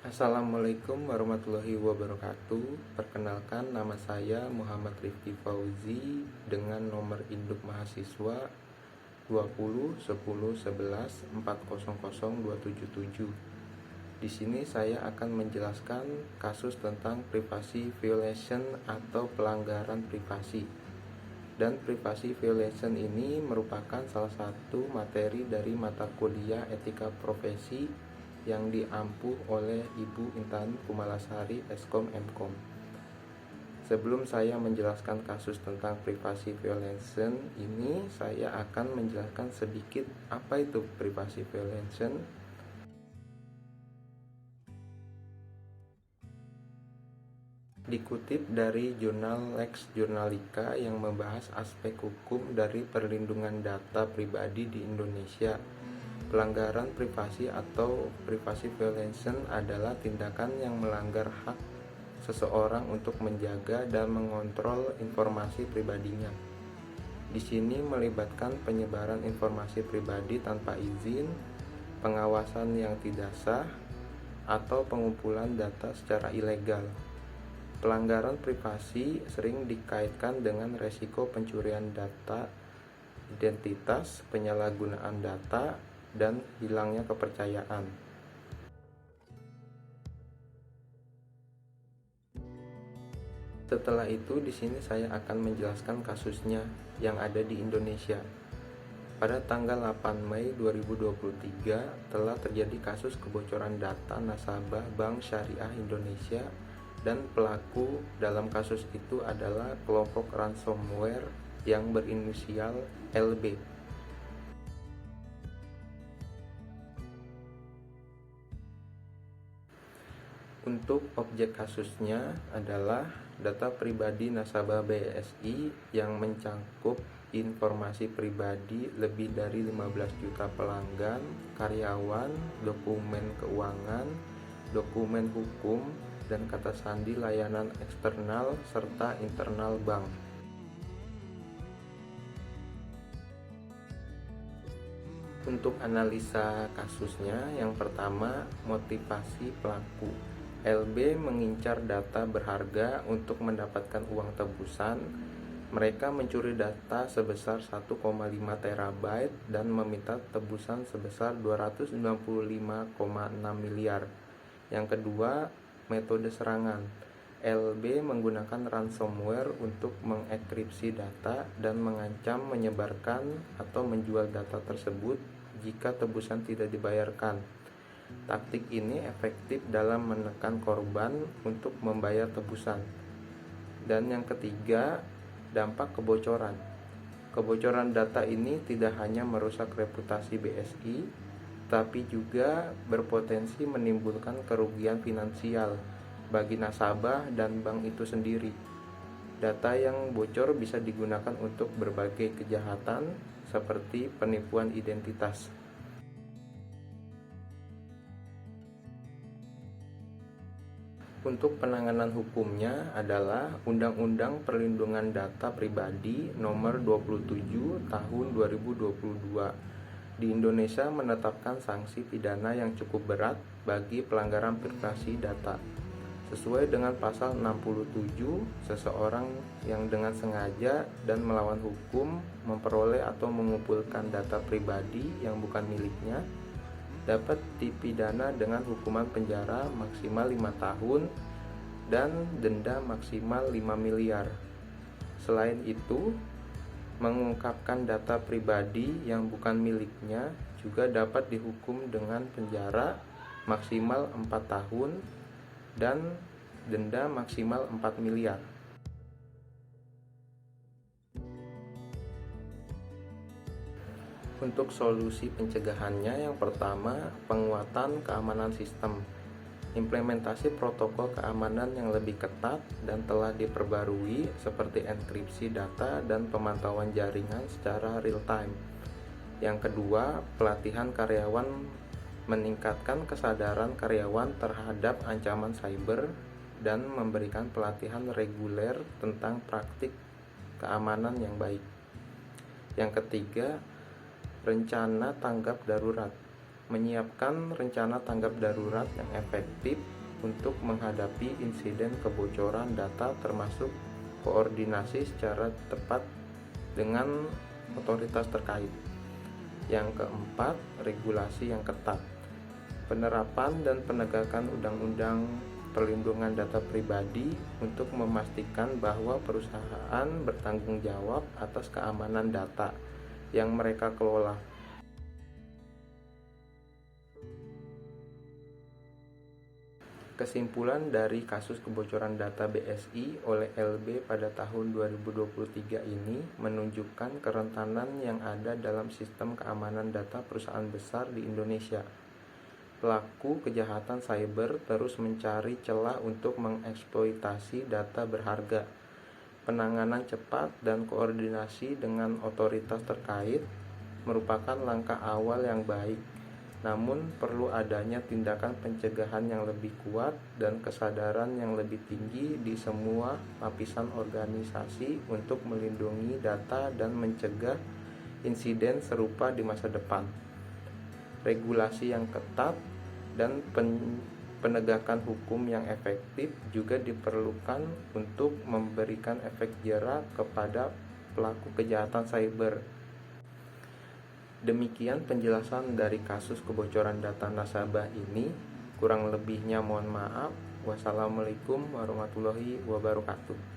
Assalamualaikum warahmatullahi wabarakatuh. Perkenalkan, nama saya Muhammad Rifki Fauzi dengan nomor induk mahasiswa 20 10 11 400 277. Di sini saya akan menjelaskan kasus tentang privacy violation atau pelanggaran privasi. Dan privacy violation ini merupakan salah satu materi dari mata kuliah etika profesi yang diampuh oleh Ibu Intan Kumalasari, Eskom Mkom. Sebelum saya menjelaskan kasus tentang privacy violation ini, saya akan menjelaskan sedikit apa itu privacy violation. Dikutip dari jurnal Lex Journalica yang membahas aspek hukum dari perlindungan data pribadi di Indonesia, pelanggaran privasi atau privacy violation adalah tindakan yang melanggar hak seseorang untuk menjaga dan mengontrol informasi pribadinya. Di sini melibatkan penyebaran informasi pribadi tanpa izin, pengawasan yang tidak sah, atau pengumpulan data secara ilegal. Pelanggaran privasi sering dikaitkan dengan resiko pencurian data identitas, penyalahgunaan data, dan hilangnya kepercayaan. Setelah itu, di sini saya akan menjelaskan kasusnya yang ada di Indonesia. Pada tanggal 8 Mei 2023 telah terjadi kasus kebocoran data nasabah Bank Syariah Indonesia, dan pelaku dalam kasus itu adalah kelompok ransomware yang berinisial LB. Untuk objek kasusnya adalah data pribadi nasabah BSI yang mencakup informasi pribadi lebih dari 15 juta pelanggan, karyawan, dokumen keuangan, dokumen hukum, dan kata sandi layanan eksternal serta internal bank. Untuk analisa kasusnya, yang pertama, motivasi pelaku. LB mengincar data berharga untuk mendapatkan uang tebusan. Mereka mencuri data sebesar 1,5 terabyte dan meminta tebusan sebesar 295,6 miliar. Yang kedua, metode serangan. LB menggunakan ransomware untuk mengenkripsi data dan mengancam menyebarkan atau menjual data tersebut jika tebusan tidak dibayarkan. Taktik ini efektif dalam menekan korban untuk membayar tebusan. Dan yang ketiga, dampak kebocoran. Kebocoran data ini tidak hanya merusak reputasi BSI, tapi juga berpotensi menimbulkan kerugian finansial bagi nasabah dan bank itu sendiri. Data yang bocor bisa digunakan untuk berbagai kejahatan seperti penipuan identitas. Untuk penanganan hukumnya adalah Undang-Undang Perlindungan Data Pribadi Nomor 27 Tahun 2022. Di Indonesia menetapkan sanksi pidana yang cukup berat bagi pelanggaran privasi data. Sesuai dengan pasal 67, seseorang yang dengan sengaja dan melawan hukum memperoleh atau mengumpulkan data pribadi yang bukan miliknya dapat dipidana dengan hukuman penjara maksimal 5 tahun dan denda maksimal 5 miliar. Selain itu, mengungkapkan data pribadi yang bukan miliknya juga dapat dihukum dengan penjara maksimal 4 tahun dan denda maksimal 4 miliar. Untuk solusi pencegahannya, yang pertama, penguatan keamanan sistem. Implementasi protokol keamanan yang lebih ketat dan telah diperbarui seperti enkripsi data dan pemantauan jaringan secara real time. Yang kedua, pelatihan karyawan, meningkatkan kesadaran karyawan terhadap ancaman cyber dan memberikan pelatihan reguler tentang praktik keamanan yang baik. Yang ketiga, rencana tanggap darurat, menyiapkan rencana tanggap darurat yang efektif untuk menghadapi insiden kebocoran data, termasuk koordinasi secara tepat dengan otoritas terkait. Yang keempat, regulasi yang ketat. Penerapan dan penegakan undang-undang perlindungan data pribadi untuk memastikan bahwa perusahaan bertanggung jawab atas keamanan data yang mereka kelola. Kesimpulan dari kasus kebocoran data BSI oleh LB pada tahun 2023 ini menunjukkan kerentanan yang ada dalam sistem keamanan data perusahaan besar di Indonesia. Pelaku kejahatan cyber terus mencari celah untuk mengeksploitasi data berharga. Penanganan cepat dan koordinasi dengan otoritas terkait merupakan langkah awal yang baik. Namun perlu adanya tindakan pencegahan yang lebih kuat dan kesadaran yang lebih tinggi di semua lapisan organisasi untuk melindungi data dan mencegah insiden serupa di masa depan. Regulasi yang ketat dan penegakan hukum yang efektif juga diperlukan untuk memberikan efek jera kepada pelaku kejahatan cyber. Demikian penjelasan dari kasus kebocoran data nasabah ini. Kurang lebihnya mohon maaf. Wassalamualaikum warahmatullahi wabarakatuh.